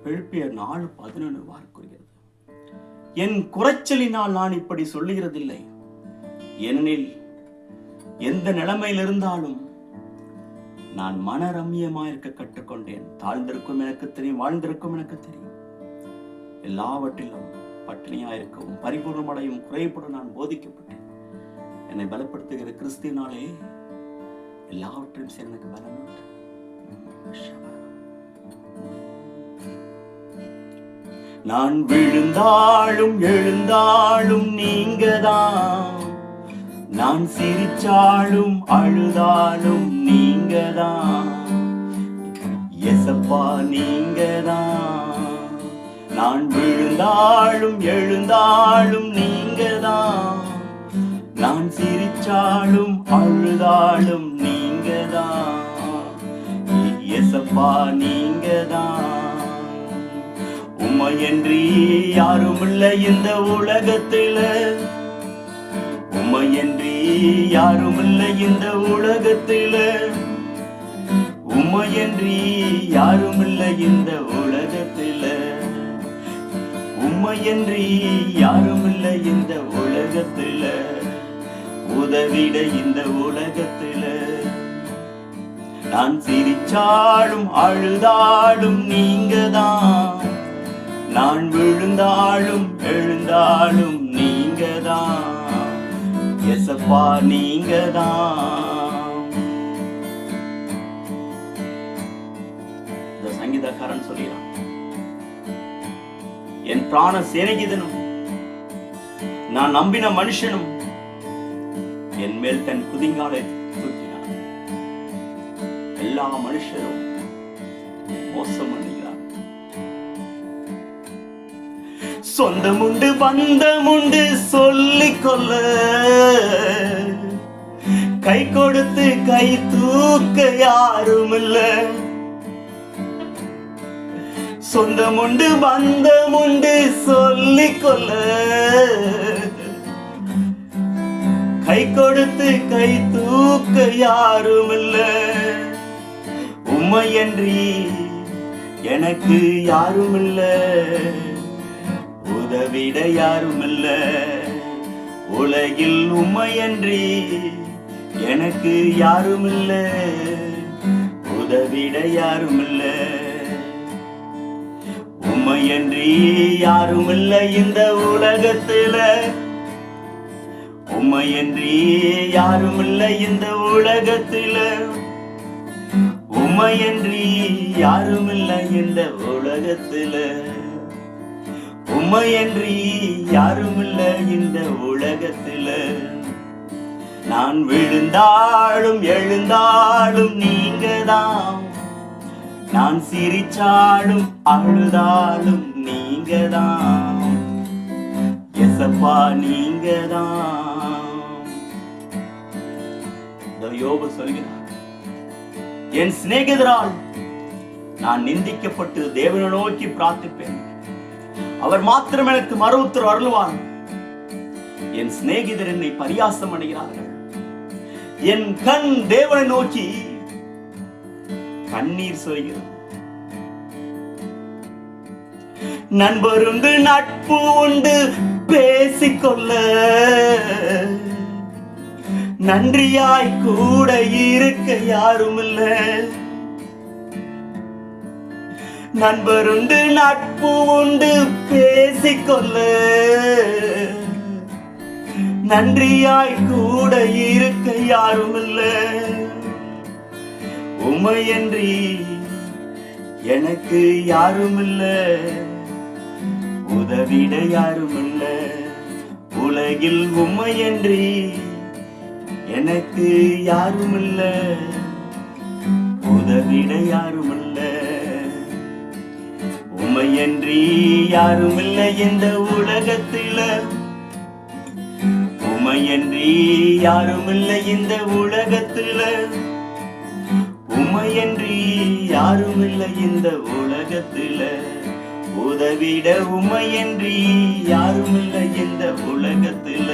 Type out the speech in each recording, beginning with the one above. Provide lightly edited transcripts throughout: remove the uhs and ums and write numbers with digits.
பிலிப்பியர் 4:11 வார்த்தைகிறது. என் குறைச்சலினால் நான் இப்படி சொல்லுகிறதில்லை, ஏனெனில் எந்த நிலைமையில் இருந்தாலும் நான் மனரம்யமாயிருக்க கற்றுக்கொண்டேன். தாழ்ந்திருக்கும் எனக்கு தெரியும், வாழ்ந்திருக்கும் எனக்கு தெரியும். எல்லாவற்றிலும் பட்டினியாயிருக்கவும் பரிபூர்ணமடையும் குறைபட நான் போதிக்கப்பட்டேன். என்னை பலப்படுத்துகிற கிறிஸ்துவினாலே எல்லாவற்றையும் சேர்ந்து எனக்கு பலன் உண்டு. நான் விழுந்தாலும் எழுந்தாலும் நீங்கதான், நான் சிரிச்சாலும் அழுதாலும் நீங்கதான், எசப்பா நீங்கதான். நான் விழுந்தாலும் எழுந்தாலும் நீங்கதான், நான் சிரிச்சாலும் அழுதாலும் நீங்கதான், எசப்பா நீங்கதான். உம்மையன்றி யாரும் இல்லை இந்த உலகத்தில, உம்மையன்றி யாரும் இல்லை இந்த உலகத்தில, உம்மையன்றி யாரும் இல்லை இந்த உலகத்தில, உம்மையன்றி யாரும் இல்லை இந்த உலகத்தில, உதவிட இந்த உலகத்தில. நான் சிரிச்சாலும் அழுதாலும் நீங்கதான், நான் விழுந்தாலும் எழுந்தாலும் நீங்கதான், எசப்பா நீங்கதான். இந்த சங்கீதக்காரன் சொல்கிறான், என் பிராண சேனகிதனும் நான் நம்பின மனுஷனும் என் மேல் தன் குதிங்காலை தூக்கினான். எல்லா மனுஷரும் மோசம் பண்ணுகிறார். சொந்தமுண்டு பந்தமுண்டு சொல்லிக் கொள்ள, கை கொடுத்து கை தூக்க யாரும் இல்ல. சொந்தமுண்டு பந்தமுண்டு சொல்லிக் கொள்ள, கை கொடுத்து கை தூக்க யாரும் இல்ல. உம்மையன்றி எனக்கு யாரும் இல்ல, உதவிட யாரும் இல்ல. உலகில் உம்மையன்றி எனக்கு யாரும் இல்ல, உதவிட யாரும் இல்ல. உம்மையன்றி யாரும் இல்ல இந்த உலகத்தில, உம்மையன்றி யாரும் இல்ல இந்த உலகத்தில, உம்மையன்றி யாரும் இல்ல இந்த உலகத்தில, உம்மையன்றி யாரும் இல்ல இந்த உலகத்தில. நான் விழுந்தாலும் எழுந்தாலும் நீங்கதான், நான் சிரிச்சாலும் அழுதாலும் நீங்கதான், எசப்பா நீங்கதான். யோபு சொல்கிறார், என் சிநேகிதரால் நான் நிந்திக்கப்பட்டு தேவனை நோக்கி பிரார்த்திப்பேன், அவர் மாத்திரம் எனக்கு மறு உத்தரவு அருள்வார். என் சிநேகிதர் என்னை பரியாசம் அடைகிறார்கள், என் கண் தேவனை நோக்கி கண்ணீர் சொரிகிறது. நண்பருண்டு நட்பு உண்டு பேசிக்கொள்ள, நன்றியாய் கூட இருக்க யாரும் இல்ல. நண்பருண்டு நட்பு உண்டு பேசிக்கொள்ள, நன்றியாய் கூட இருக்க யாரும் இல்ல. உம்மையன்றி எனக்கு யாரும் இல்ல, உதவிட யாரும் இல்ல. உலகில் உம்மையன்றி எனக்கு யாரும் இல்ல, உதவிட யாரும் இல்ல. உம்மையன்றி யாரும் இல்ல இந்த உலகத்தில, உம்மையன்றி யாரும் இல்ல இந்த உலகத்தில, உம்மையன்றி யாரும் இல்ல இந்த உலகத்தில. உதவிட உம்மையன்றி யாரும் இல்ல இந்த உலகத்தில.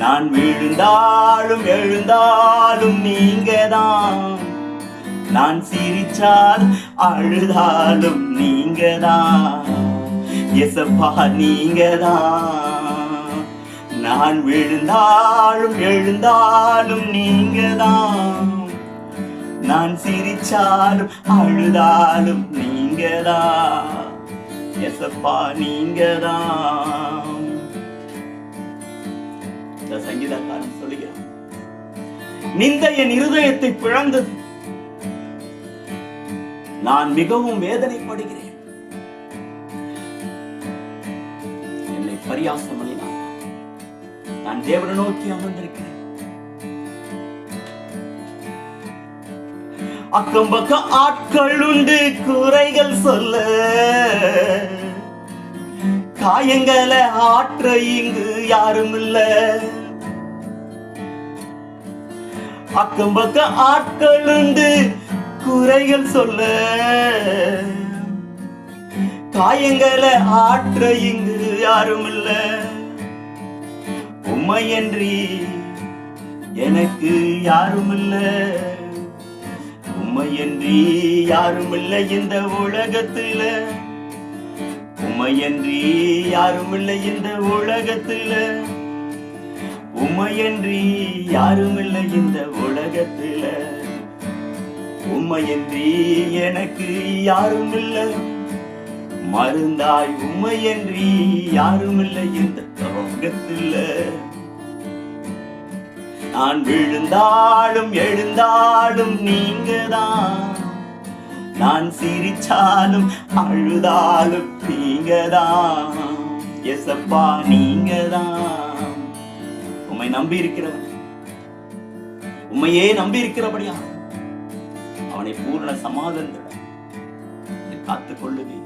நான் விழுந்தாலும் எழுந்தாலும் நீங்கதான், நான் சிரிச்சால் அழுதாலும் நீங்கதான் எசப்பா, நீங்கதான். நான் விழுந்தாலும் எழுந்தாலும் நீங்கதான். நான் சிரிச்சாலும் அழுதாலும் நீங்கதான் எசப்பா, நீங்கதான். இந்த சங்கீதக்காரன் சொல்லுகிறான், நிந்தை என் இருதயத்தை பிளந்தது, நான் மிகவும் வேதனைப்படுகிறேன். என்னை பரியாசம் பண்ணினான். நான் தேவனை நோக்கி அமர்ந்திருக்கிறேன். அக்கம் பக்கம் ஆட்கள் உண்டு குறைகள் சொல்ல, காயங்களை ஆற்ற இங்கு யாரும் இல்ல. அக்கம் பக்கம் ஆட்கள் உண்டு குறைகள் சொல்ல, காயங்களை ஆற்ற இங்கு யாரும் இல்ல. உம்மையன்றி எனக்கு யாரும் இல்ல. உம்மையன்றி யாரும் இல்லை இந்த உலகத்துல. உம்மையன்றி யாரும் இல்லை இந்த உலகத்துல. உம்மையன்றி யாரும் இல்லை இந்த உலகத்துல. உம்மையன்றி எனக்கு யாரும் இல்லை. மருந்தாய் உம்மையன்றி யாரும் இல்லை இந்த உலகத்துல. நான் விழுந்தாலும் எழுந்தாலும் நீங்கதான். நான் சிரிச்சாலும் அழுதாலும் நீங்கதான் எசப்பா, நீங்கதான். உம்மை நம்பி இருக்கிறவன், உம்மையே நம்பி இருக்கிறபடியா அவனை பூர்ண சமாதானத்துடன் காத்துக் கொள்ளுவே.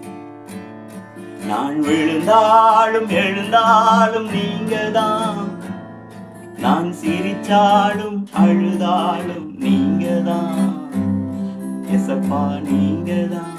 நான் விழுந்தாலும் எழுந்தாலும் நீங்கதான். நான் சிரிச்சாலும் அழுதாலும் நீங்கதான் எசப்பா, நீங்கதான்.